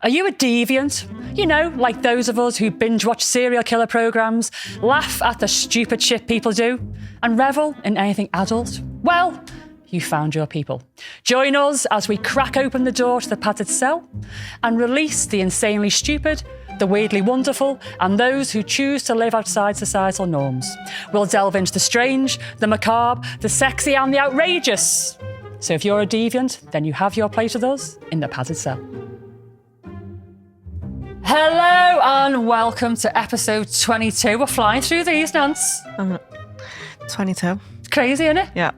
Are you a deviant? You know, like those of us who binge watch serial killer programs, laugh at the stupid shit people do, and revel in anything adult? Well, you found your people. Join us as we crack open the door to the padded cell and release the insanely stupid, the weirdly wonderful, and those who choose to live outside societal norms. We'll delve into the strange, the macabre, the sexy, and the outrageous. So if you're a deviant, then you have your place with us in the padded cell. Hello and welcome to episode 22. We're flying through these, Nance. 22. It's crazy, isn't it? Yeah.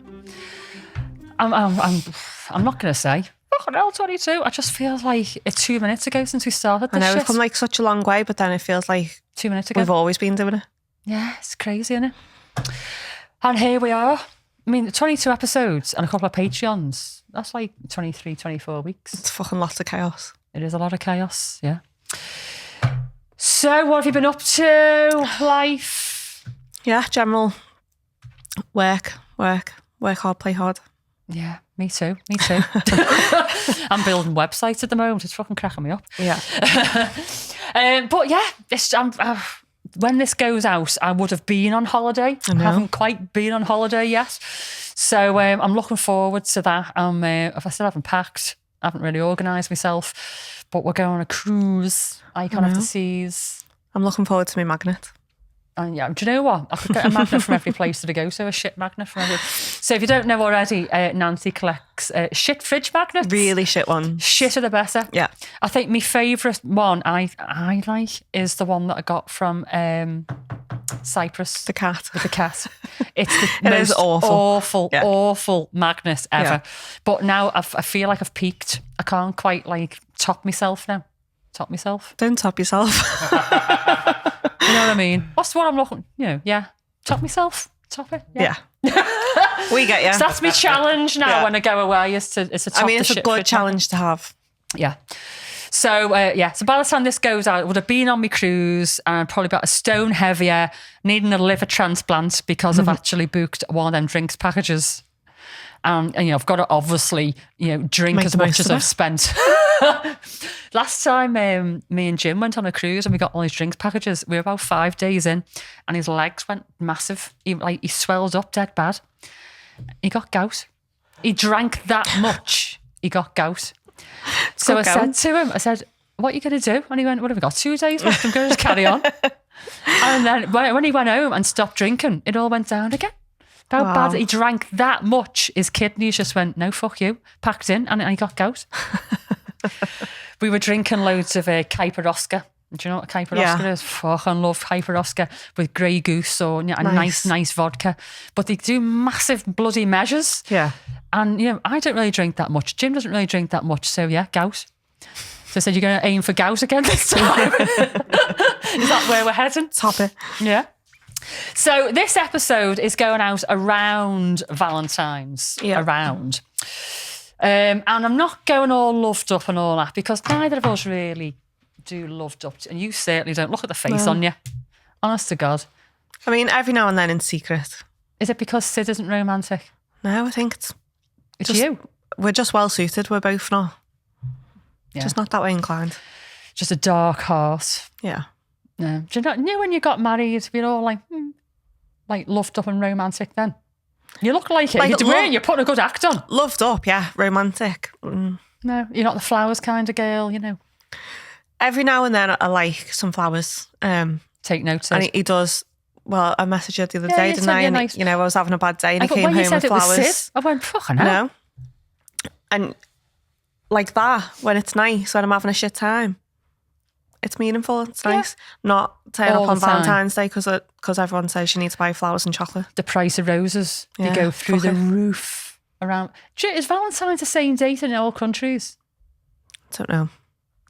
I'm not going to say, fucking hell, 22. I just feel like it's 2 minutes ago since we started this I know shit. we've come like such a long way, but then it feels like 2 minutes ago. we've always been doing it. Yeah, it's crazy, isn't it? And here we are. I mean, 22 episodes and a couple of Patreons. That's like 23, 24 weeks. It's fucking lots of chaos. It is a lot of chaos, yeah. So, what have you been up to? Life? Yeah, general work hard, play hard. Yeah, me too. I'm building websites at the moment. It's fucking cracking me up. Yeah. But yeah, when this goes out, I would have been on holiday. I haven't quite been on holiday yet. So I'm looking forward to that. If I still haven't packed, I haven't really organised myself, but we're going on a cruise, Icon of the Seas. I'm looking forward to my magnet. And yeah, do you know what? I could get a magnet from every place that I go to, a shit magnet from every... So if you don't know already, Nancy collects shit fridge magnets. Really shit one. Shitter the better. Yeah. I think my favourite one I like is the one that I got from Cyprus. The cat. With the cat. It's the It is awful magnet ever. Yeah. But now I feel like I've peaked. I can't quite like top myself now. Top myself. Don't top yourself. You know what I mean? What's what I'm looking, yeah. Top myself. Top it. Yeah. We get you. So that's my challenge now Yeah. when I go away is to top it's the a shit good fridge challenge to have. Yeah. So, so by the time this goes out, I would have been on my cruise and probably about a stone heavier, needing a liver transplant because I've actually booked one of them drinks packages. And I've got to obviously, drink Make as the much most as of I've it. spent. Last time me and Jim went on a cruise and we got all his drinks packages, we were about 5 days in and his legs went massive. He swelled up dead bad. He got gout. He drank that much. He got gout. So I said to him, what are you going to do? And he went, what have we got? 2 days left. I'm going to just carry on. And then when he went home and stopped drinking, it all went down again. How bad he drank that much. His kidneys just went, no, fuck you. Packed in and he got gout. We were drinking loads of Kuiper Oscar. Do you know what a Kuiper Oscar is? Fucking love Kuiper Oscar with Grey Goose or a nice vodka. But they do massive bloody measures. Yeah. And, I don't really drink that much. Jim doesn't really drink that much. So, yeah, gout. So I said, you're going to aim for gout again this time? Is that where we're heading? Top it. Yeah. So this episode is going out around Valentines. Yeah. Around. And I'm not going all loved up and all that because neither of us really do loved up. And you certainly don't. Look at the face on you. Honest to God. I mean, every now and then in secret. Is it because Sid isn't romantic? No, I think it's just, you. We're just well suited. We're both not. Yeah. Just not that way inclined. Just a dark heart. Yeah. No. Do you know when you got married, you're all like loved up and romantic then? You look like it. You're putting a good act on. Loved up, yeah. Romantic. No, you're not the flowers kind of girl, Every now and then I like some flowers. Take notes. And he does. Well, I messaged you the other day, didn't I? And nice. I was having a bad day and he came when home you said with it was flowers. Sid, I went, fucking hell. And like that, when it's nice, when I'm having a shit time, it's meaningful, it's nice. Not turn All up on the time. Valentine's Day because everyone says you need to buy flowers and chocolate. The price of roses, they Yeah, go through the fuck it. roof around. Is Valentine's the same date in all countries? Don't know.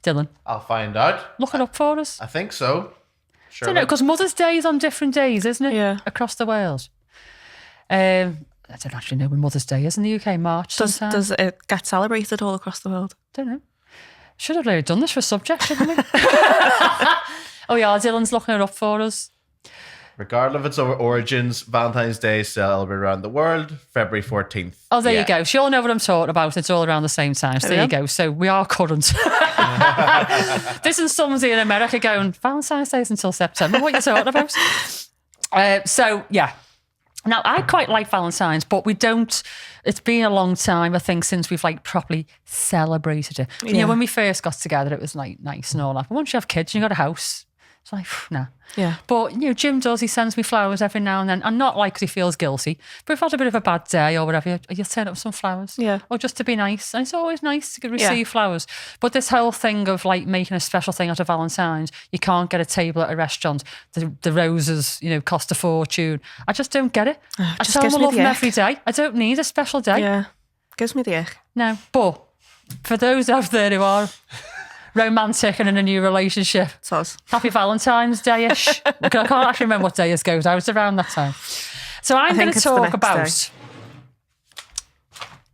Dylan, I'll find out. look it up for us. I think so. Sure. Don't know, because Mother's Day is on different days, isn't it? Yeah. Across the world. I don't actually know when Mother's Day is in the UK. March sometime. Does it get celebrated all across the world? Don't know. Should have really done this for a subject, shouldn't we? Oh yeah, Dylan's looking it up for us. Regardless of its origins, Valentine's Day is celebrated around the world, February 14th. Oh, there Yeah. you go. So you all know what I'm talking about. It's all around the same time. So there you go. So we are current. This is somebody in America going, Valentine's Day is until September. What are you talking about? So, yeah. Now, I quite like Valentine's, but we don't. It's been a long time, I think, since we've like properly celebrated it. You know, when we first got together, it was like nice and all that. But once you have kids and you got a house, it's like, nah. Yeah. But, you know, Jim does. He sends me flowers every now and then. And not like because he feels guilty. But if I've had a bit of a bad day or whatever, you turn up some flowers. Yeah. Or just to be nice. And it's always nice to receive flowers. But this whole thing of like making a special thing out of Valentine's, you can't get a table at a restaurant. The roses, you know, cost a fortune. I just don't get it. I just tell gives them I me love the them ick. every day. I don't need a special day. Yeah. Gives me the ick. No. But for those out there who are romantic and in a new relationship, It's us. Happy Valentine's Day-ish. I can't actually remember what day this goes out. It's around that time. So I'm going think to it's the talk next about day.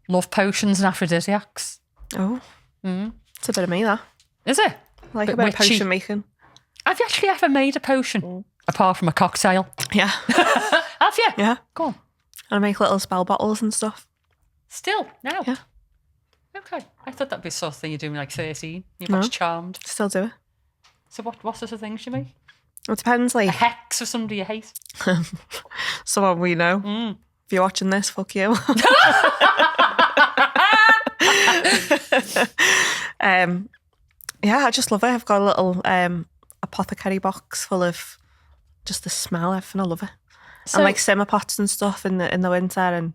love potions and aphrodisiacs. Oh. It's a bit of me, that. Is it? I like Bit a bit of witchy. potion making. Have you actually ever made a potion? Apart from a cocktail? Yeah. Have you? Yeah. Go on. And I make little spell bottles and stuff. Still? Now? Yeah. Okay. I thought that'd be sort of thing you're doing like 13. You're No. much charmed. Still do it. So what sort of things you make? It depends, A like, hex or somebody you hate? someone we know. If you're watching this, fuck you. Yeah, I just love it. I've got a little apothecary box full of just the smell. Everything. I love it. So, And like simmer pots and stuff in the winter. And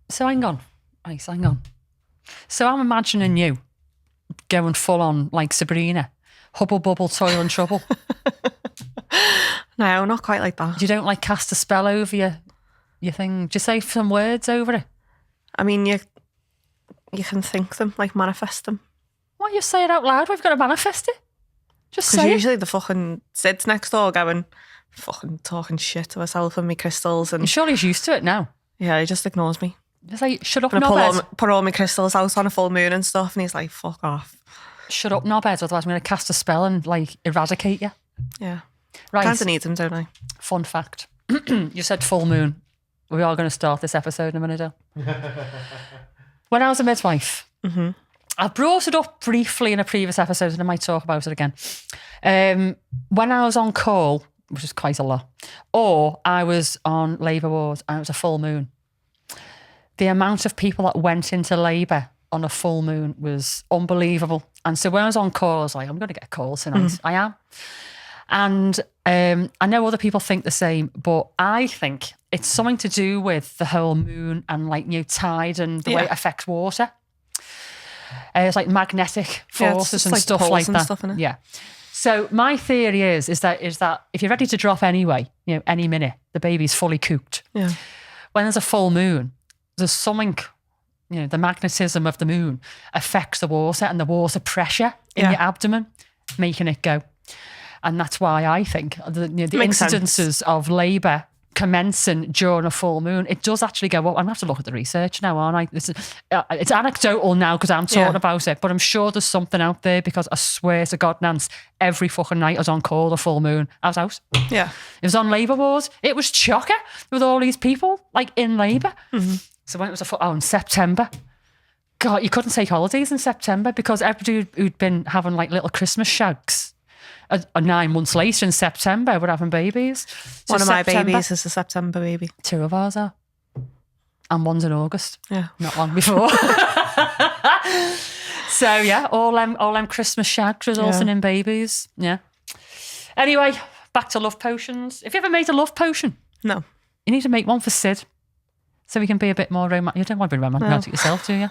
so hang on. Right, hang on. So I'm imagining you going full on like Sabrina. Hubble, bubble, toil and trouble. no, not quite like that. You don't like cast a spell over your thing. Do you say some words over it? I mean, you can think them, like manifest them. Why you say it out loud? We've got to manifest it. Just Because say it. usually the fucking Sid's next door going, fucking talking shit to herself and me crystals. And Surely he's used to it now. yeah, he just ignores me. Just like, shut up, And I knobhead. put all my crystals out on a full moon and stuff. And he's like, fuck off. Shut up, knobhead. Otherwise I'm going to cast a spell and like eradicate you. Yeah. Right. Kind of need them, don't I? Fun fact. You said full moon. We are going to start this episode in a minute, Del. When I was a midwife, I brought it up briefly in a previous episode and I might talk about it again. When I was on call, which is quite a lot, or I was on labour ward and it was a full moon, the amount of people that went into labour on a full moon was unbelievable. And so when I was on call, I was like, I'm going to get a call tonight. I am. And I know other people think the same, but I think it's something to do with the whole moon and like, you know, tide and the way it affects water. It's like magnetic Yeah, it's forces just and like stuff poles like and that. stuff, innit? Yeah. So my theory is that if you're ready to drop anyway, you know, any minute, the baby's fully cooked. Yeah. When there's a full moon, there's something, you know, the magnetism of the moon affects the water and the water pressure in your abdomen, making it go. And that's why I think the Makes sense. incidences of labour commencing during a full moon, it does actually go up. I'm going to have to look at the research now, aren't I? It's anecdotal now because I'm talking about it, but I'm sure there's something out there because I swear to God, Nance, every fucking night I was on call, the full moon, I was out. Yeah. It was on labour ward. It was chocker with all these people like in labour. So when it was in September, God, you couldn't take holidays in September because everybody who'd been having like little Christmas shags 9 months later in September were having babies. So One of my September- babies is a September baby. 2 of ours are. And one's in August. Yeah. Not long before. So yeah, all them Christmas shags resulting in babies. Yeah. Anyway, back to love potions. Have you ever made a love potion? No. You need to make one for Sid. So we can be a bit more romantic. You don't want to be romantic yourself, do you?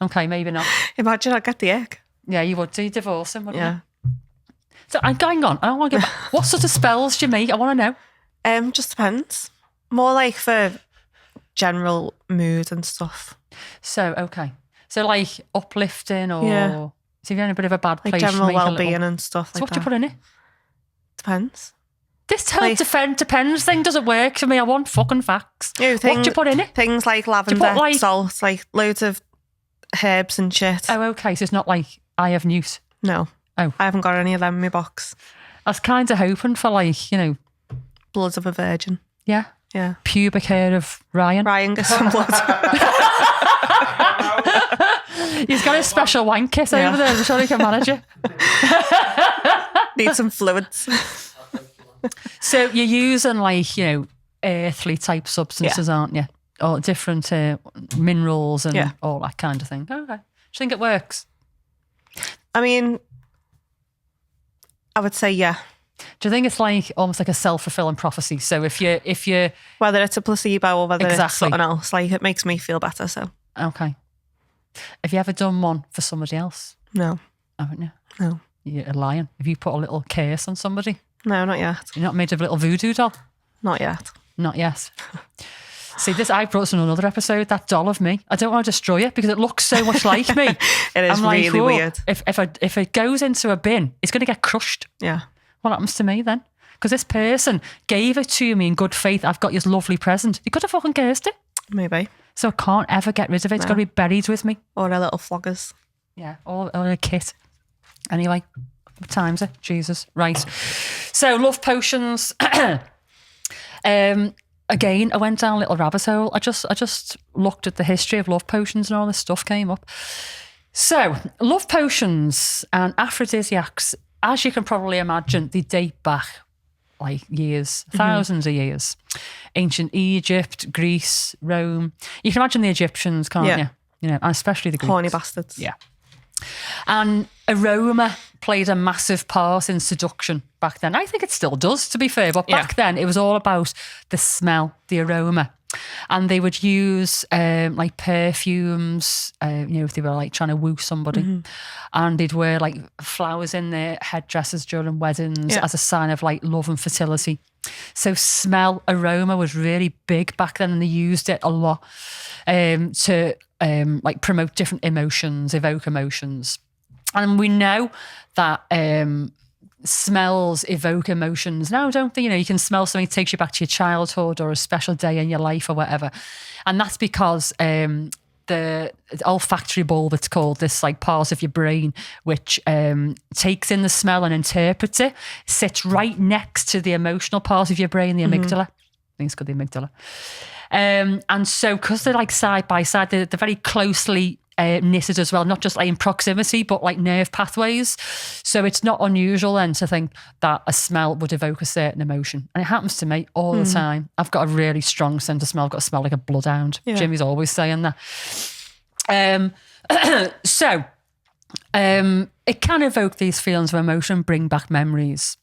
Okay, maybe not. Imagine I get the egg. Yeah, you would. Do you divorce him? Wouldn't Yeah. you? So I'm going on. I don't want to get back. What sort of spells do you make? I want to know. Just depends. More like for general mood and stuff. So, okay. So like uplifting or... Yeah. So if you're in a bit of a bad Like place, you general make a well-being little... and stuff So like what do you that. put in it? Depends. This whole Like- depends thing doesn't work for me. I want fucking facts. You know, What do you put in it? Things like lavender, like- salt, like loads of herbs and shit. Oh, okay. So it's not like Eye of Newt. No. Oh. I haven't got any of them in my box. I was kind of hoping for like, you know, Blood of a virgin. Yeah. Yeah. Pubic hair of Ryan. Ryan gets some blood. He's got a special wank kiss over there. I'm sure he can manage it. Need some fluids. So you're using like, you know, earthly type substances, aren't you? Or different minerals and all that kind of thing. Okay. Do you think it works? I mean, I would say yeah. Do you think it's like almost like a self-fulfilling prophecy? So if you whether it's a placebo or whether Exactly. it's something else, like it makes me feel better. So okay. Have you ever done one for somebody else? no, Haven't you? no, You're a lion. Have you put a little curse on somebody? no, not yet, You're not made of a little voodoo doll? not yet. Not yet. See, this I brought this in another episode, that doll of me. I don't want to destroy it because it looks so much like me. It is I'm like, really "Whoa, weird. If it goes into a bin, it's going to get crushed. Yeah, What happens to me then? Because this person gave it to me in good faith. I've got this lovely present. You could have fucking cursed it. maybe. So I can't ever get rid of it. It's got to be buried with me. Or a little floggers. Yeah, or a kit. Anyway, what time's it? Jesus. Right. So love potions. Again, I went down a little rabbit hole. I just looked at the history of love potions and all this stuff came up. So love potions and aphrodisiacs, as you can probably imagine, they date back like years, thousands of years. Ancient Egypt, Greece, Rome. You can imagine the Egyptians, can't you? You know, and especially the Greeks. Horny bastards. Yeah. And aroma played a massive part in seduction back then. I think it still does, to be fair. But back then, it was all about the smell, the aroma. And they would use like perfumes, you know, if they were like trying to woo somebody. And they'd wear like flowers in their headdresses during weddings as a sign of like love and fertility. So smell, aroma was really big back then, and they used it a lot to like promote different emotions, evoke emotions. And we know that smells evoke emotions now, don't they? You know, you can smell something that takes you back to your childhood or a special day in your life or whatever. And that's because the olfactory bulb, it's called, this like part of your brain which takes in the smell and interprets it, sits right next to the emotional part of your brain, the amygdala. I think it's called the amygdala. And so because they're like side by side, they're very closely knitted as well, not just like in proximity, but like nerve pathways. So it's not unusual then to think that a smell would evoke a certain emotion. And it happens to me all the time. I've got a really strong sense of smell. I've got to smell like a bloodhound. Yeah. Jimmy's always saying that. So it can evoke these feelings of emotion, bring back memories.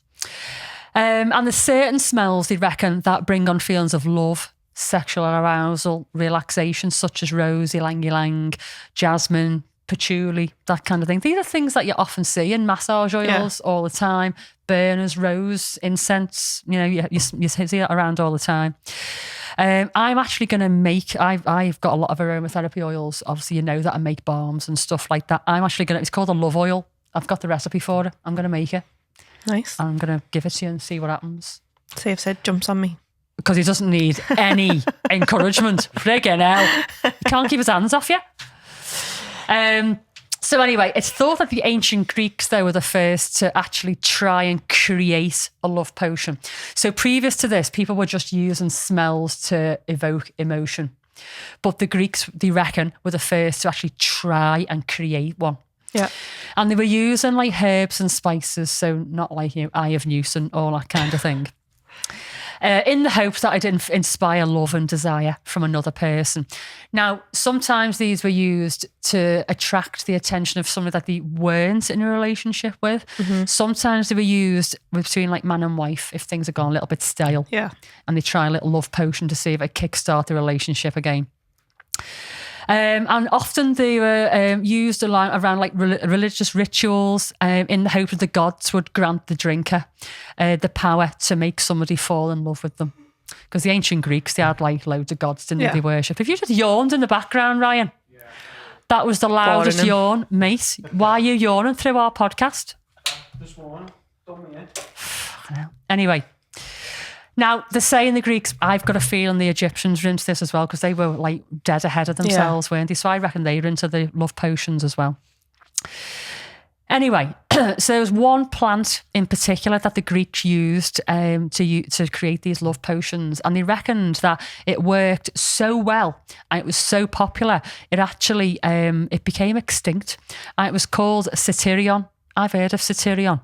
And there's certain smells, they reckon, that bring on feelings of love, sexual arousal, relaxation, such as rose, ylang ylang, jasmine, patchouli, that kind of thing. These are things that you often see in massage oils all the time. Burners, rose, incense, you know, you see it around all the time. I'm actually going to make, I've got a lot of aromatherapy oils. Obviously, you know that I make balms and stuff like that. I'm actually going to, it's called a love oil. I've got the recipe for it. I'm going to make it. Nice. I'm going to give it to you and see what happens. See if Sid jumps on me. Because he doesn't need any encouragement. Friggin' hell. He can't keep his hands off you. So anyway, it's thought that the ancient Greeks, though, were the first to actually try and create a love potion. So previous to this, people were just using smells to evoke emotion. But the Greeks, they reckon, were the first to actually try and create one. Yeah. And they were using like herbs and spices, so not like, you know, eye of use and all that kind of thing. In the hopes that I'd inspire love and desire from another person. Now, sometimes these were used to attract the attention of somebody that they weren't in a relationship with. Sometimes they were used between like man and wife if things had gone a little bit stale. Yeah. And they try a little love potion to see if it kickstart the relationship again. And often they were used around like religious rituals in the hope that the gods would grant the drinker the power to make somebody fall in love with them. Because the ancient Greeks, they had like loads of gods, didn't they worship? If you just yawned in the background, Ryan, that was the loudest yawn, mate. Why are you yawning through our podcast? Just one. Don't me Anyway. Now, they say in the Greeks, I've got a feeling the Egyptians were into this as well because they were like dead ahead of themselves, weren't they? So I reckon they were into the love potions as well. Anyway, so there was one plant in particular that the Greeks used to create these love potions, and they reckoned that it worked so well and it was so popular, it actually it became extinct, and it was called Satyrion. I've heard of Satyrion,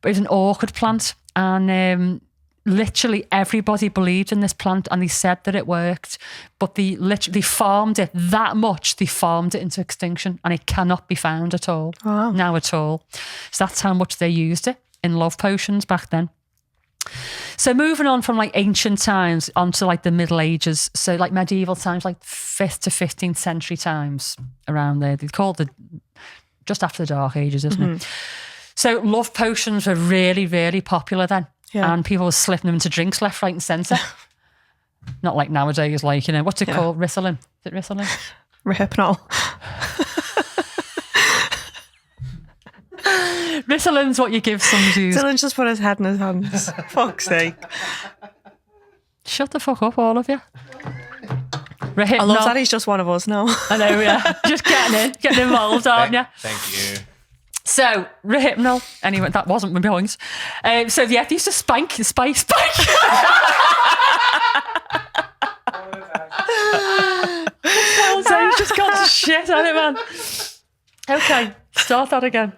but it's an orchid plant, and literally everybody believed in this plant, and they said that it worked, but they farmed it that much, they farmed it into extinction, and it cannot be found at all now at all. So that's how much they used it in love potions back then. So moving on from like ancient times onto like the Middle Ages, so like medieval times, like 5th to 15th century times, around there. They called it just after the Dark Ages, isn't it? So love potions were really, really popular then. Yeah. And people were slipping them into drinks left, right, and centre. Not like nowadays, like, you know, what's it called? Ritalin. Is it Ritalin? Rohypnol. Ritalin's what you give somebody who's... Dylan just put his head in his hands. Fuck's sake. Shut the fuck up, all of you. Rohypnol. I love that he's just one of us now. I know, yeah. Just getting involved, aren't you? Thank you. So, Rohypnol. Anyway, that wasn't my point. So, yeah, they used to spike. So he's just got to shit on it, man. Okay, start that again.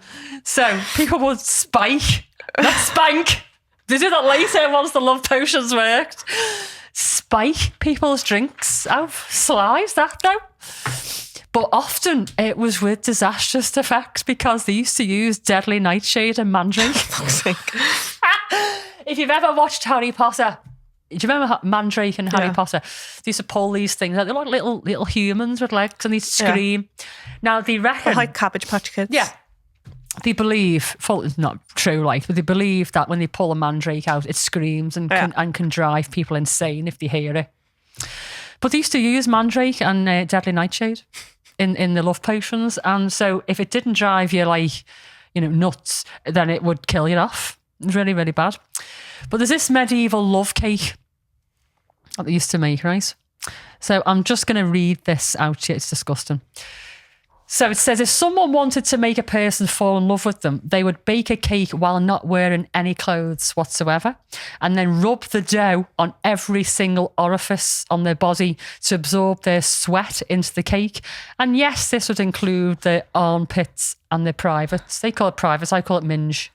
So, people would spike, not spank. They did that later once the love potions worked. Spike people's drinks. How sly is that, though? But often it was with disastrous effects, because they used to use deadly nightshade and mandrake. If you've ever watched Harry Potter, do you remember Mandrake and Harry Potter? They used to pull these things out. They're like little humans with legs, and they'd scream. Now, they reckon... They're like Cabbage Patch Kids. Yeah. They believe, it's not true, like, but they believe that when they pull a mandrake out, it screams and can drive people insane if they hear it. But they used to use mandrake and deadly nightshade in the love potions, and so if it didn't drive you, like, you know, nuts, then it would kill you off. It was really, really bad. But there's this medieval love cake that they used to make, right? So I'm just going to read this out to you. It's disgusting. So it says, if someone wanted to make a person fall in love with them, they would bake a cake while not wearing any clothes whatsoever, and then rub the dough on every single orifice on their body to absorb their sweat into the cake. And yes, this would include the armpits and the privates. They call it privates, I call it minge.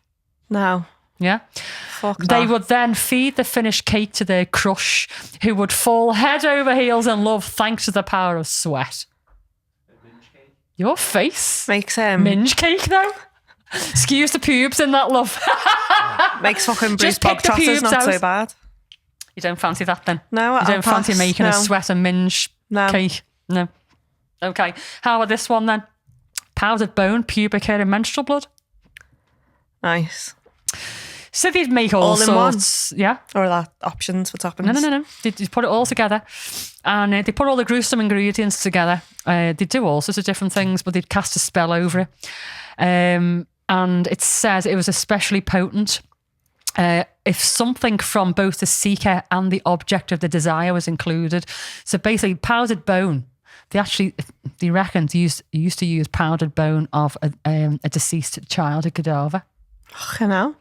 No. Yeah. Fuck that. They would then feed the finished cake to their crush, who would fall head over heels in love thanks to the power of sweat. Your face makes minge cake, though. Excuse the pubes in that, love. Makes fucking bruised bog tosses not so bad. You don't fancy that then? No, you don't fancy making a sweat and minge cake? No. Okay. How about this one then? Powdered bone, pubic hair, and menstrual blood. Nice. So they'd make all sorts, yeah. Or that options for toppings. No. They'd put it all together, and they put all the gruesome ingredients together. They'd do all sorts of different things, but they'd cast a spell over it. And it says it was especially potent if something from both the seeker and the object of the desire was included. So basically, powdered bone. They reckon used to use powdered bone of a deceased child, a cadaver. You know.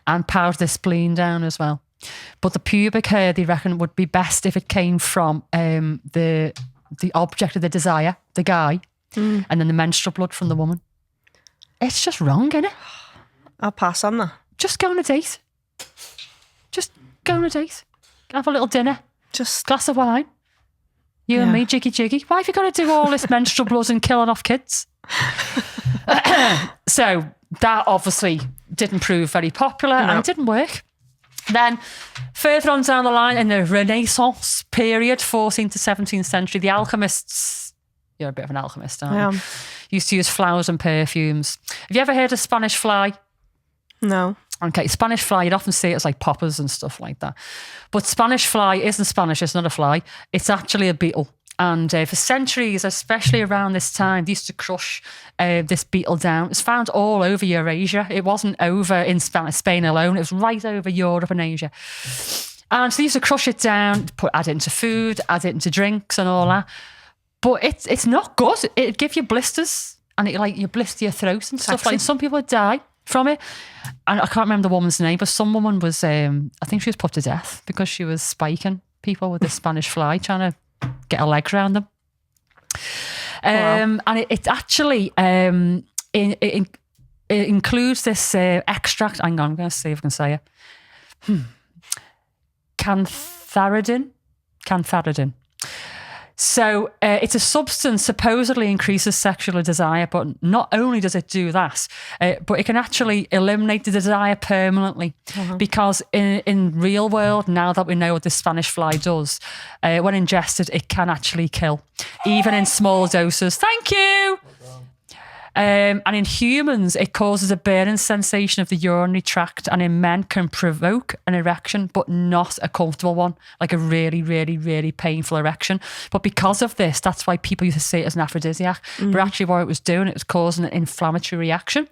And powder the spleen down as well. But the pubic hair, they reckon, would be best if it came from the object of the desire, the guy, and then the menstrual blood from the woman. It's just wrong, isn't it? I'll pass on that. Just go on a date. Just go on a date. Have a little dinner. Just glass of wine. You and me, jiggy. Why have you got to do all this menstrual blood and killing off kids? So that obviously didn't prove very popular, and it didn't work. Then further on down the line, in the Renaissance period, 14th to 17th century, the alchemists, you're a bit of an alchemist, aren't you? Used to use flowers and perfumes. Have you ever heard of Spanish fly? No. Okay, Spanish fly, you'd often see it as like poppers and stuff like that. But Spanish fly isn't Spanish, it's not a fly. It's actually a beetle. And for centuries, especially around this time, they used to crush this beetle down. It's found all over Eurasia. It wasn't over in Spain alone. It was right over Europe and Asia. And so they used to crush it down, add it into food, add it into drinks and all that. But it's not good. It'd give you blisters and it like you blister your throat and stuff. Sexy. Like some people die from it. And I can't remember the woman's name, but some woman was, I think she was put to death because she was spiking people with the Spanish fly, trying to get her legs around them. And it actually it includes this extract. Hang on, I'm going to see if I can say it. Cantharidin. So it's a substance supposedly increases sexual desire, but not only does it do that, but it can actually eliminate the desire permanently. Because in real world, now that we know what the Spanish fly does, when ingested, it can actually kill, even in small doses. Thank you. And in humans, it causes a burning sensation of the urinary tract, and in men can provoke an erection, but not a comfortable one, like a really, really, really painful erection. But because of this, that's why people used to say it as an aphrodisiac. But actually what it was doing, it was causing an inflammatory reaction,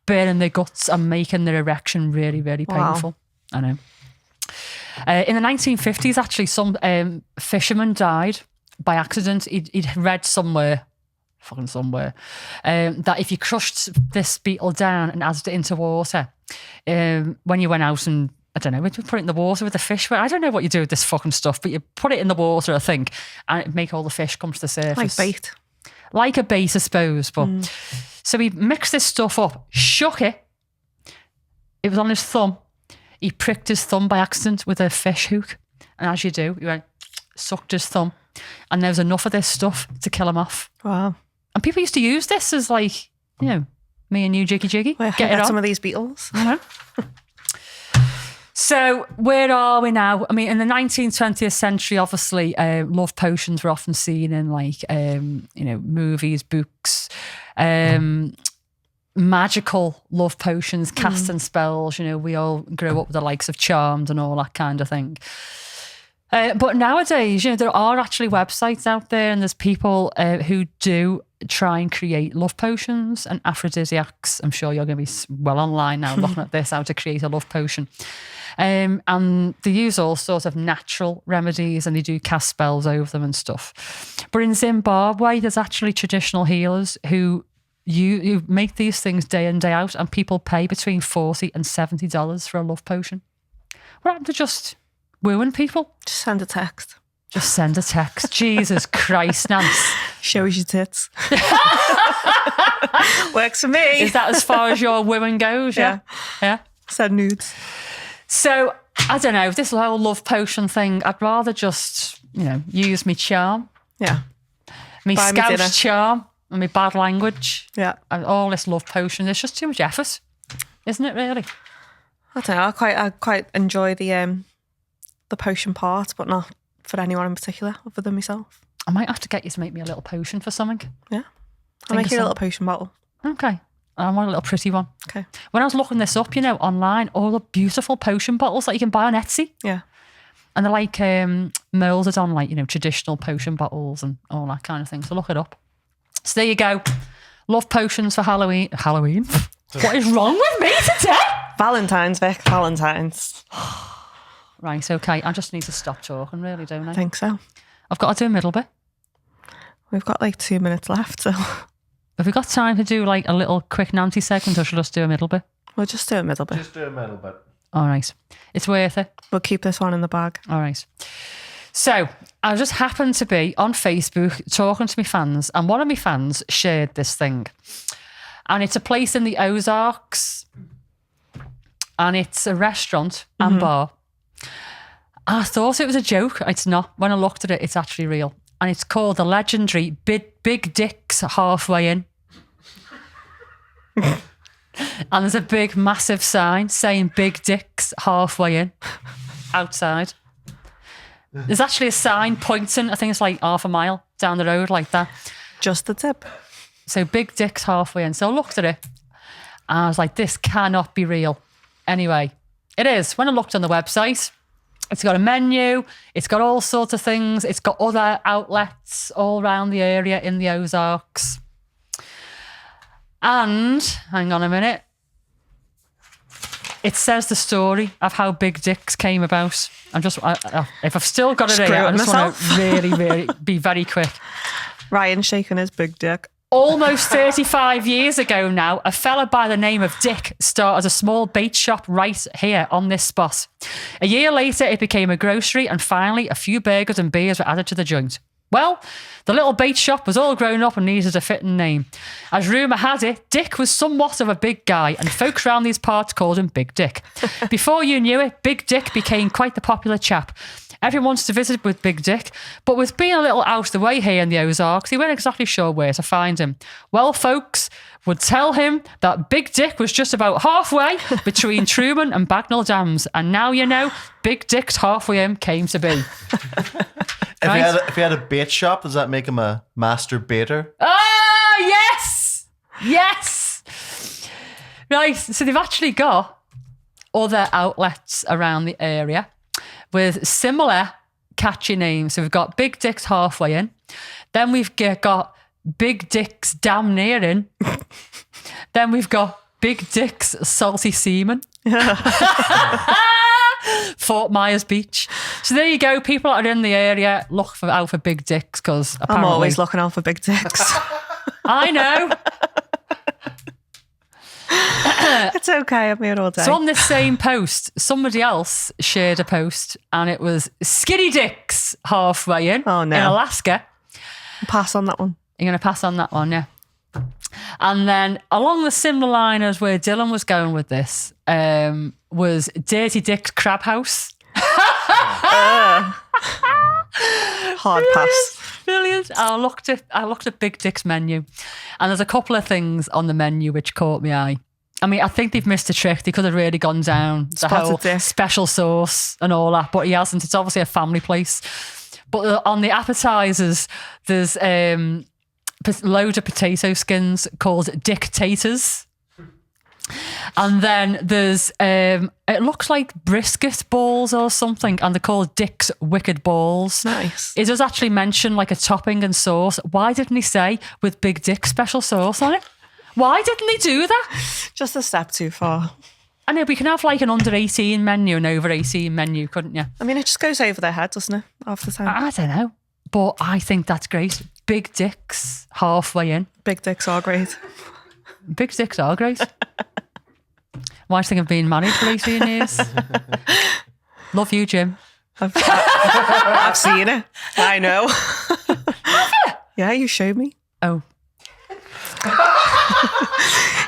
burning their guts and making their erection really, really painful. I know. In the 1950s, actually, some fisherman died by accident. He'd read somewhere that if you crushed this beetle down and added it into water, when you went out and, I don't know, would you put it in the water with the fish? I don't know what you do with this fucking stuff, but you put it in the water, I think, and it'd make all the fish come to the surface. Like bait. Like a bait, I suppose. But so he mixed this stuff up, shook it. It was on his thumb. He pricked his thumb by accident with a fish hook. And as you do, he went, sucked his thumb. And there was enough of this stuff to kill him off. Wow. And people used to use this as like, you know, me and you jiggy. Well, get it on. Some of these beetles. So where are we now? I mean, in the 19th, 20th century, obviously, love potions were often seen in like, you know, movies, books, magical love potions, casting spells. You know, we all grew up with the likes of Charmed and all that kind of thing. But nowadays, you know, there are actually websites out there, and there's people who do try and create love potions and aphrodisiacs. I'm sure you're going to be well online now looking at this, how to create a love potion. And they use all sorts of natural remedies, and they do cast spells over them and stuff. But in Zimbabwe, there's actually traditional healers who you make these things day in, day out, and people pay between $40 and $70 for a love potion. What happened to just wooing people? Just send a text. Just send a text. Jesus Christ, Nance. Show us your tits. Works for me. Is that as far as your wooing goes? Yeah. Send nudes. So, I don't know, this whole love potion thing, I'd rather just, you know, use me charm. Yeah. Me Buy me dinner. scouse charm and me bad language. Yeah. And all this love potion, it's just too much effort. Isn't it really? I don't know. I quite enjoy the potion part, but not for anyone in particular other than myself. I might have to get you to make me a little potion for something. Yeah. I'll make you a little potion bottle. Okay. I want a little pretty one. Okay. When I was looking this up, you know, online, all the beautiful potion bottles that you can buy on Etsy. Yeah. And they're like molded on like, you know, traditional potion bottles and all that kind of thing. So look it up. So there you go. Love potions for Halloween. What is wrong with me today? Valentines, Vic. Valentines. Right, okay. I just need to stop talking, really, don't I? I think so. I've got to do a middle bit. We've got like 2 minutes left, so Have we got time to do like a little quick Nancy segment, or should I just do a middle bit? we'll just do a middle bit. Just do a middle bit. All right. It's worth it. We'll keep this one in the bag. All right. So I just happened to be on Facebook talking to my fans, and one of my fans shared this thing. And it's a place in the Ozarks, and it's a restaurant and bar. I thought it was a joke. It's not. When I looked at it, it's actually real. And it's called the legendary Big Dicks Halfway In. And there's a big, massive sign saying Big Dicks Halfway In outside. There's actually a sign pointing, I think it's like half a mile down the road like that. Just the tip. So Big Dicks Halfway In. So I looked at it and I was like, this cannot be real. Anyway, it is. When I looked on the website, it's got a menu, it's got all sorts of things, it's got other outlets all around the area in the Ozarks. And, hang on a minute, it says the story of how Big Dicks came about. If I've still got it here, I just want to really, really be very quick. Ryan shaking his big dick. Almost 35 years ago now, a fella by the name of Dick started a small bait shop right here on this spot. A year later, it became a grocery, and finally, a few burgers and beers were added to the joint. Well, the little bait shop was all grown up and needed a fitting name. As rumour had it, Dick was somewhat of a big guy, and folks around these parts called him Big Dick. Before you knew it, Big Dick became quite the popular chap. Everyone wants to visit with Big Dick, but with being a little out of the way here in the Ozarks, they weren't exactly sure where to find him. Well, folks would tell him that Big Dick was just about halfway between Truman and Bagnall Dams, and now you know, Big Dick's halfway home came to be. If he had a bait shop, does that make him a master baiter? Ah, yes! Yes! Right, so they've actually got other outlets around the area with similar catchy names. So we've got Big Dick's halfway in. Then we've got Big Dick's damn near in. Then we've got Big Dick's salty seaman. Fort Myers Beach. So there you go. People that are in the area, look out for Big Dicks, because I'm always looking out for Big Dicks. I know. It's okay, I'm here all day. So on this same post, somebody else shared a post, and it was Skinny Dicks halfway in in Alaska. Pass on that one. You're going to pass on that one, yeah. And then along the similar line as where Dylan was going with this, was Dirty Dick's Crab House. Hard pass. Brilliant. I looked at Big Dick's menu, and there's a couple of things on the menu which caught my eye. I mean, I think they've missed a trick. They could have really gone down the whole special sauce and all that, but he hasn't. It's obviously a family place. But on the appetizers, there's loads of potato skins called Dictators. And then there's, it looks like brisket balls or something, and they're called Dick's Wicked Balls. Nice. It does actually mention like a topping and sauce. Why didn't he say with Big Dick special sauce on it? Why didn't he do that? Just a step too far. I know, we can have like an under 18 menu and over 18 menu, couldn't you? I mean, it just goes over their head, doesn't it? Half the time. I don't know, but I think that's great. Big Dicks halfway in. Big Dicks are great. Big Dicks are great. Why do you think I've been married for 18 years? Love you, Jim. I've seen it. I know. Have you? Yeah, you showed me. Oh.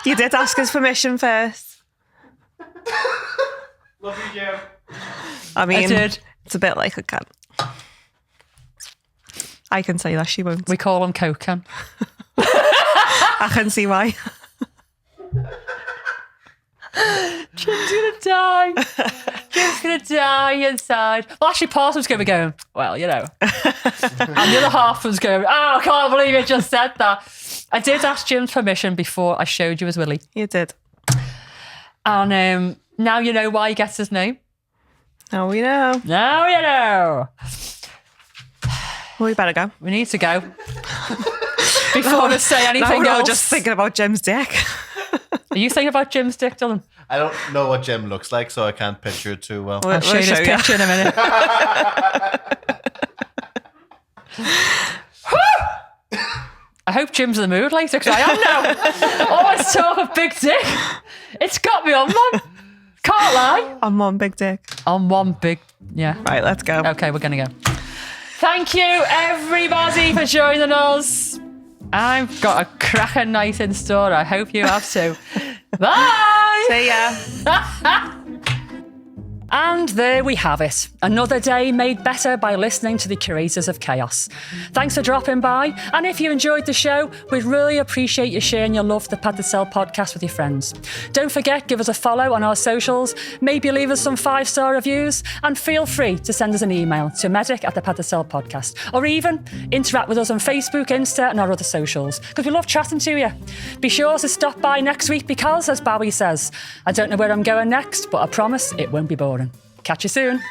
You did ask his permission first. Love you, Jim. I mean, I did. It's a bit like a can. I can say that, she won't. We call him Coke Can. I can see why. Jim's gonna die. Jim's gonna die inside. Well, actually, part of him's gonna be going, well, you know. And the other half was going, oh, I can't believe you just said that. I did ask Jim's permission before I showed you his willy. You did. And now you know why he gets his name. Now we know. Now you know. Well, we better go. We need to go. Before we say anything we're all else. just thinking about Jim's dick. Are you thinking about Jim's dick, Dylan? I don't know what Jim looks like, so I can't picture it too well. I'll show you this picture in a minute. I hope Jim's in the mood later, because I am now. All this talk of big dick, it's got me on one. Can't lie. On one big dick. On one big, yeah. Right, let's go. Okay, we're going to go. Thank you, everybody, for joining us. I've got a cracking night in store. I hope you have too. Bye. See ya. And there we have it. Another day made better by listening to the Curators of Chaos. Thanks for dropping by. And if you enjoyed the show, we'd really appreciate you sharing your love for the Pad to Sell podcast with your friends. Don't forget, give us a follow on our socials, maybe leave us some 5-star reviews, and feel free to send us an email to medic@thepad2sell podcast, or even interact with us on Facebook, Insta, and our other socials, because we love chatting to you. Be sure to stop by next week because, as Bowie says, I don't know where I'm going next, but I promise it won't be boring. Catch you soon.